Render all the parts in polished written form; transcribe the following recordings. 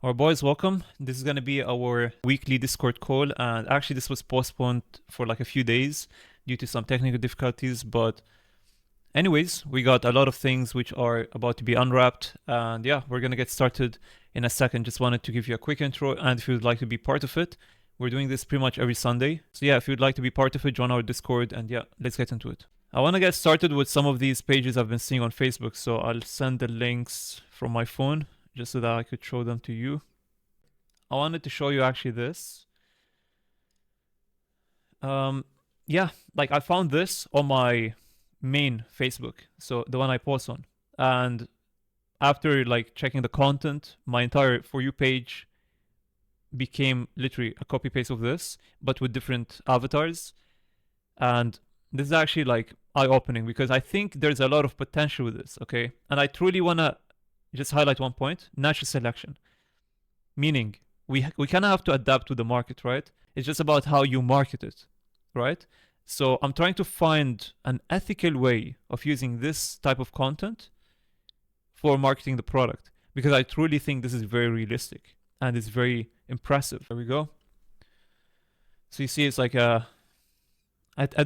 All right, boys, welcome. This is going to be our weekly Discord call. And actually, this was postponed for like a few days due to some technical difficulties. But, anyways, we got a lot of things which are about to be unwrapped. And yeah, we're going to get started in a second. Just wanted to give you a quick intro. And if you'd like to be part of it, we're doing this pretty much every Sunday. So, yeah, if you'd like to be part of it, join our Discord. And yeah, let's get into it. I want to get started with some of these pages I've been seeing on Facebook. So, I'll send the links from my phone just so that I could show them to you. I wanted to show you actually this. Yeah, like I found this on my main Facebook, so the one I post on. And after like checking the content, my entire For You page became literally a copy paste of this, but with different avatars. And this is actually like eye opening because I think there's a lot of potential with this, okay? And I truly want to just highlight one point: natural selection. Meaning, we kind of have to adapt to the market, right? It's just about how you market it, right? So I'm trying to find an ethical way of using this type of content for marketing the product because I truly think this is very realistic and it's very impressive. There we go. So you see, it's like at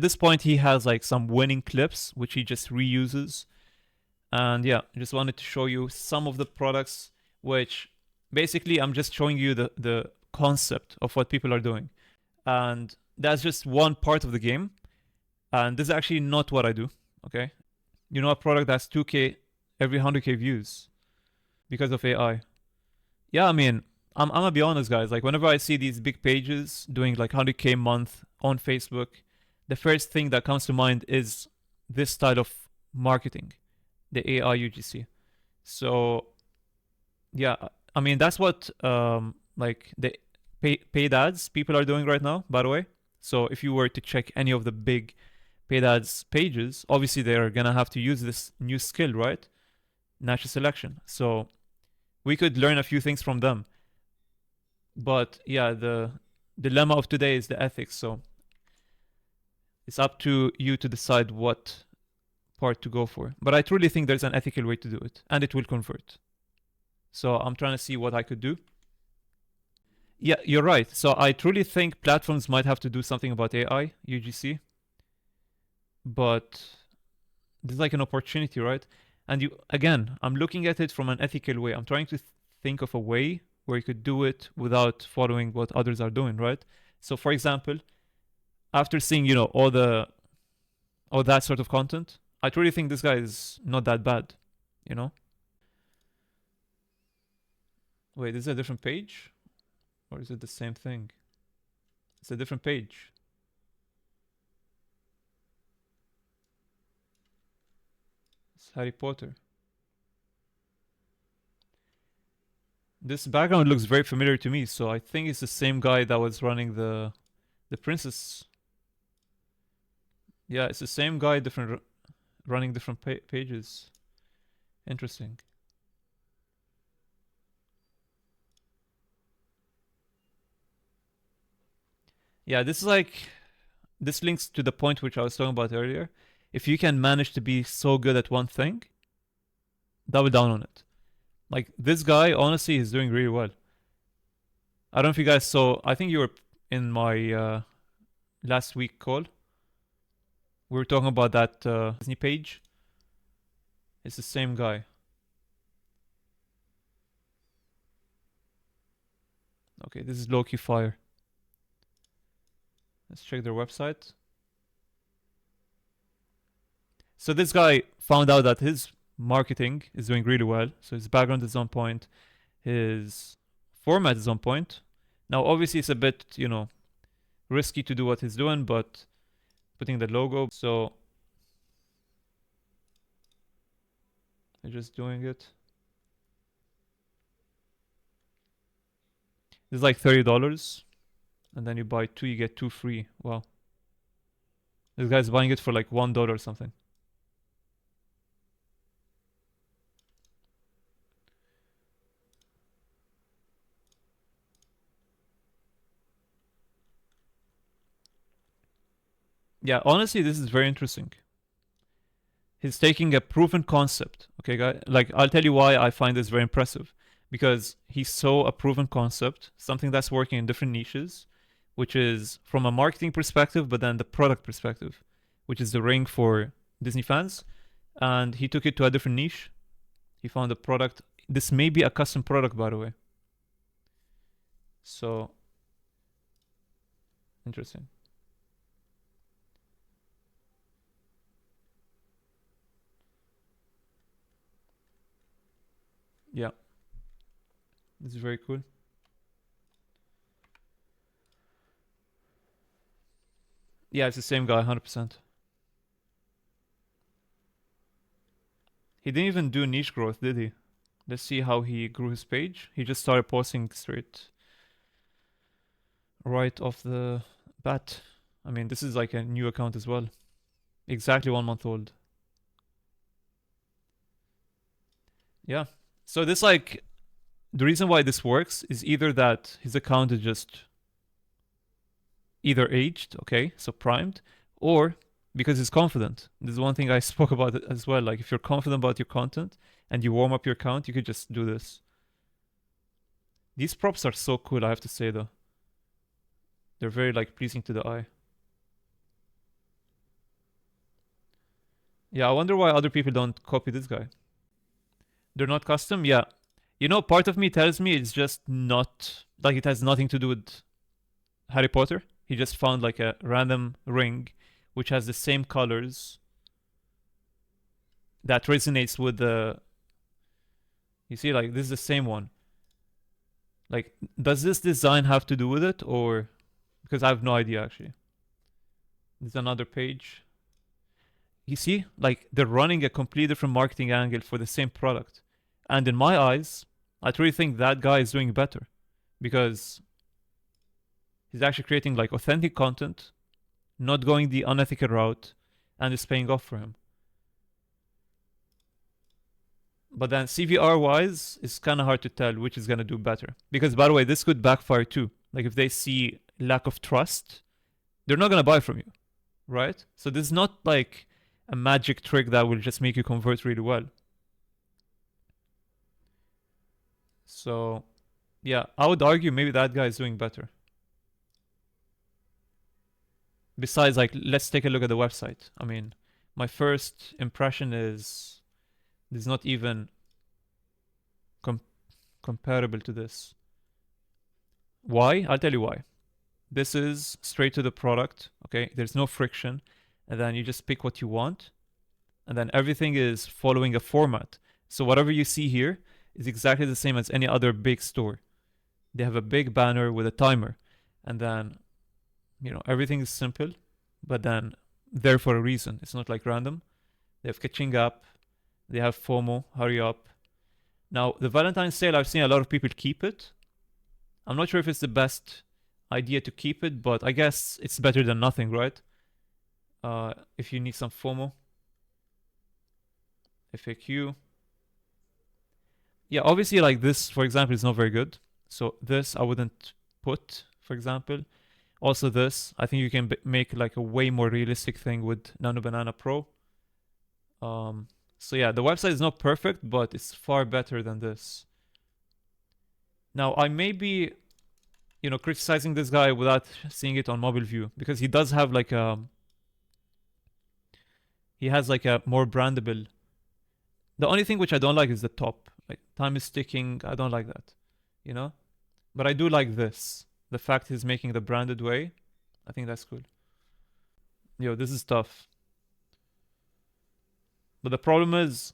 this point he has like some winning clips which he just reuses, and yeah, I just wanted to show you some of the products which basically I'm just showing you the concept of what people are doing, and that's just one part of the game. And this is actually not what I do, okay? You know, a product that's 2K every 100K views because of AI. Yeah, I mean, I'm gonna be honest, guys. Like, whenever I see these big pages doing like 100K a month on Facebook, the first thing that comes to mind is this style of marketing, the AI UGC. So, yeah, I mean, that's what like the paid ads people are doing right now, by the way. So if you were to check any of the big paid ads pages, obviously they're gonna have to use this new skill, right? Natural selection. So we could learn a few things from them. But yeah, the dilemma of today is the ethics. So it's up to you to decide what part to go for. But I truly think there's an ethical way to do it, and it will convert. So I'm trying to see what I could do. Yeah, you're right. So I truly think platforms might have to do something about AI, UGC. But there's like an opportunity, right? And you, again, I'm looking at it from an ethical way. I'm trying to think of a way where you could do it without following what others are doing, right? So for example, after seeing, you know, all that sort of content, I truly think this guy is not that bad, you know? Wait, is it a different page? Or is it the same thing? It's a different page. It's Harry Potter. This background looks very familiar to me, so I think it's the same guy that was running the princess. Yeah, it's the same guy, running different pages. Interesting. Yeah, this is like, this links to the point which I was talking about earlier. If you can manage to be so good at one thing, double down on it. Like, this guy, honestly, is doing really well. I don't know if you guys saw, I think you were in my last week call. We were talking about that Disney page. It's the same guy. Okay, this is low-key fire. Let's check their website. So this guy found out that his marketing is doing really well. So his background is on point. His format is on point. Now, obviously, it's a bit, you know, risky to do what he's doing, but putting the logo. So they're just doing it. It's like $30. And then you buy 2, you get 2 free. Wow. This guy's buying it for like $1 or something. Yeah, honestly, this is very interesting. He's taking a proven concept. Okay, guy. Like, I'll tell you why I find this very impressive. because he saw a proven concept, something that's working in different niches, which is from a marketing perspective, but then the product perspective, which is the ring for Disney fans. And he took it to a different niche. He found a product. This may be a custom product, by the way. So, interesting. Yeah, this is very cool. Yeah, it's the same guy, 100%. He didn't even do niche growth, did he? Let's see how he grew his page. He just started posting straight right off the bat. I mean, this is like a new account as well. Exactly 1 month old. Yeah. So this like the reason why this works is either that his account is just either aged, okay, so primed, or because he's confident. This is one thing I spoke about as well. Like if you're confident about your content and you warm up your account, you could just do this. These props are so cool, I have to say though. They're very like pleasing to the eye. Yeah, I wonder why other people don't copy this guy. They're not custom? Yeah. You know, part of me tells me it's just not like it has nothing to do with Harry Potter. He just found like a random ring which has the same colors that resonates with the. You see, like this is the same one. Like, does this design have to do with it, or because I have no idea actually. There's another page. You see, like they're running a completely different marketing angle for the same product, and in my eyes, I truly think that guy is doing better because he's actually creating like authentic content, not going the unethical route, and it's paying off for him. But then CVR wise, it's kind of hard to tell which is gonna do better. Because by the way, this could backfire too. Like if they see lack of trust, they're not gonna buy from you, right? So this is not like a magic trick that will just make you convert really well. So yeah, I would argue maybe that guy is doing better. Besides, like, let's take a look at the website. I mean, my first impression is this is not even com- comparable to this. Why? I'll tell you why. This is straight to the product, okay? There's no friction, and then you just pick what you want, and then everything is following a format. So whatever you see here is exactly the same as any other big store. They have a big banner with a timer, and then everything is simple, but then there for a reason. It's not like random. They have catching up, they have FOMO, hurry up. Now, the Valentine's sale, I've seen a lot of people keep it. I'm not sure if it's the best idea to keep it, but I guess it's better than nothing, right? If you need some FOMO. FAQ. Yeah, obviously, like this, for example, is not very good. So this I wouldn't put, for example. Also this, I think you can make like a way more realistic thing with Nano Banana Pro. So yeah, the website is not perfect, but it's far better than this. Now, I may be, criticizing this guy without seeing it on mobile view because he does have like he has like a more brandable. The only thing which I don't like is the top. Like time is ticking. I don't like that, you know? But I do like this. The fact he's making the branded way. I think that's cool. Yo, this is tough. But the problem is,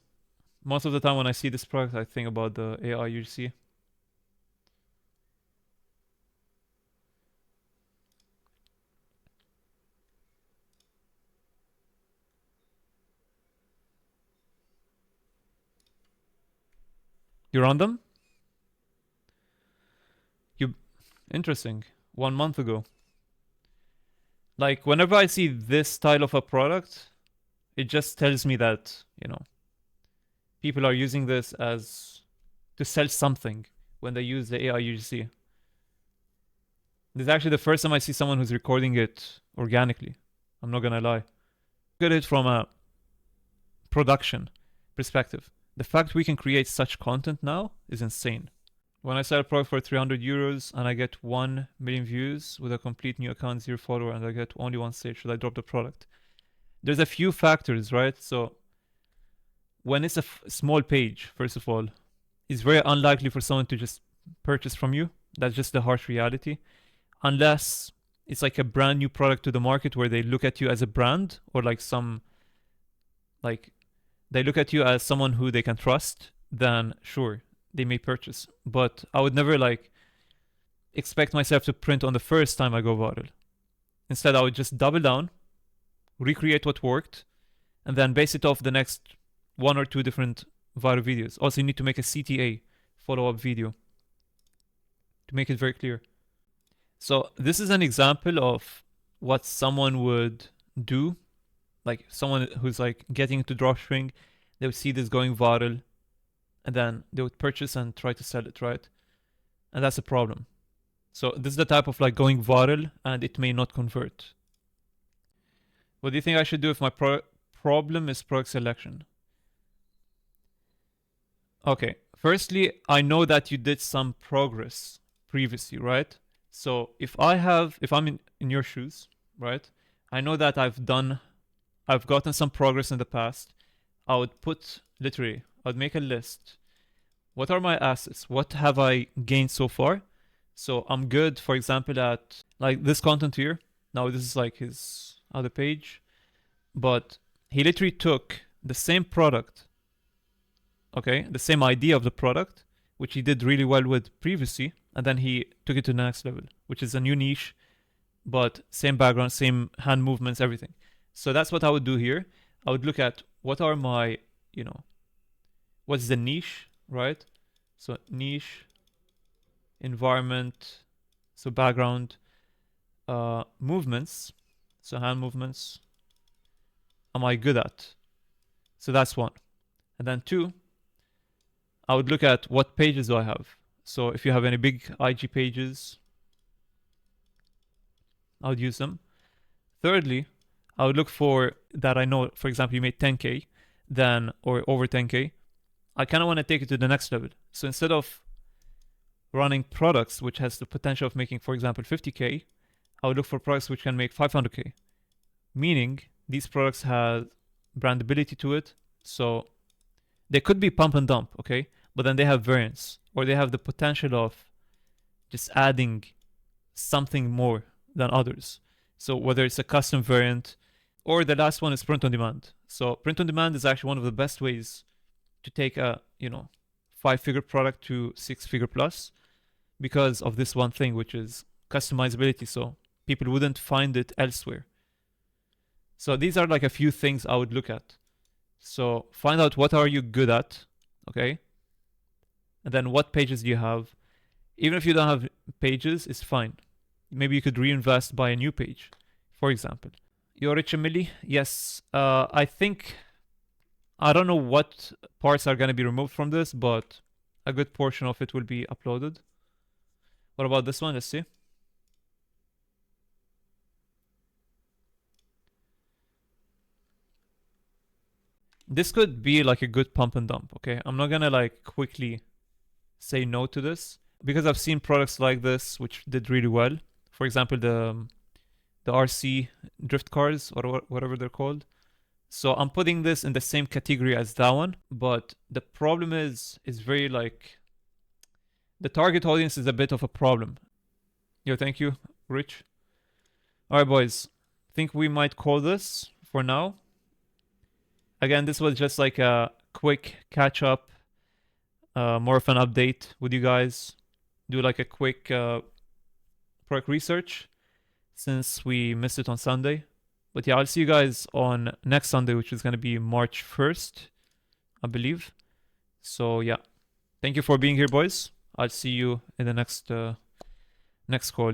most of the time when I see this product, I think about the AI you see. You're on them? Interesting. 1 month ago. Like, whenever I see this style of a product, it just tells me that, people are using this as to sell something when they use the AI UGC. This is actually the first time I see someone who's recording it organically. I'm not gonna lie. Look at it from a production perspective. The fact we can create such content now is insane. When I sell a product for 300 euros and I get 1 million views with a complete new account, 0 follower, and I get only 1 sale, should I drop the product? There's a few factors, right? So when it's a small page, first of all, it's very unlikely for someone to just purchase from you. That's just the harsh reality. Unless it's like a brand new product to the market where they look at you as a brand, or like they look at you as someone who they can trust, then sure, they may purchase. But I would never like expect myself to print on the first time I go viral. Instead, I would just double down, recreate what worked, and then base it off the next 1 or 2 different viral videos. Also, you need to make a CTA, follow-up video, to make it very clear. So this is an example of what someone would do. Like someone who's like getting into dropshipping, they would see this going viral, and then they would purchase and try to sell it, right? And that's a problem. So this is the type of like going viral, and it may not convert. What do you think I should do if my problem is product selection? Okay, firstly, I know that you did some progress previously, right? So if I'm in your shoes, right? I know that I've gotten some progress in the past. I would make a list. What are my assets? What have I gained so far? So I'm good, for example, at like this content here. Now this is like his other page, but he literally took the same product, okay, the same idea of the product, which he did really well with previously, and then he took it to the next level, which is a new niche, but same background, same hand movements, everything. So that's what I would do here. I would look at what are my, what's the niche, right? So niche, environment, so background, movements, so hand movements, am I good at? So that's 1. And then 2, I would look at what pages do I have. So if you have any big IG pages, I would use them. Thirdly, I would look for that I know, for example, you made 10K, then, or over 10K. I kind of want to take it to the next level. So instead of running products which has the potential of making, for example, 50K, I would look for products which can make 500K. Meaning, these products have brandability to it. So they could be pump and dump, okay? But then they have variance, or they have the potential of just adding something more than others. So whether it's a custom variant, or the last one is print on demand. So print on demand is actually one of the best ways to take a 5-figure product to 6-figure plus, because of this one thing, which is customizability. So people wouldn't find it elsewhere. So these are like a few things I would look at. So find out what are you good at, okay? And then what pages do you have? Even if you don't have pages, it's fine. Maybe you could reinvest, buy a new page, for example. You're rich, Emily? Yes. I think, I don't know what parts are going to be removed from this, but a good portion of it will be uploaded. What about this one? Let's see. This could be like a good pump and dump, okay? I'm not gonna like quickly say no to this, because I've seen products like this which did really well. For example, the RC drift cars, or whatever they're called. So I'm putting this in the same category as that one, but the problem is very like, the target audience is a bit of a problem. Yo, thank you, Rich. All right, boys. I think we might call this for now. Again, this was just like a quick catch up, more of an update with you guys. Do like a quick product research since we missed it on Sunday. But yeah, I'll see you guys on next Sunday, which is going to be March 1st, I believe. So yeah, thank you for being here, boys. I'll see you in the next call.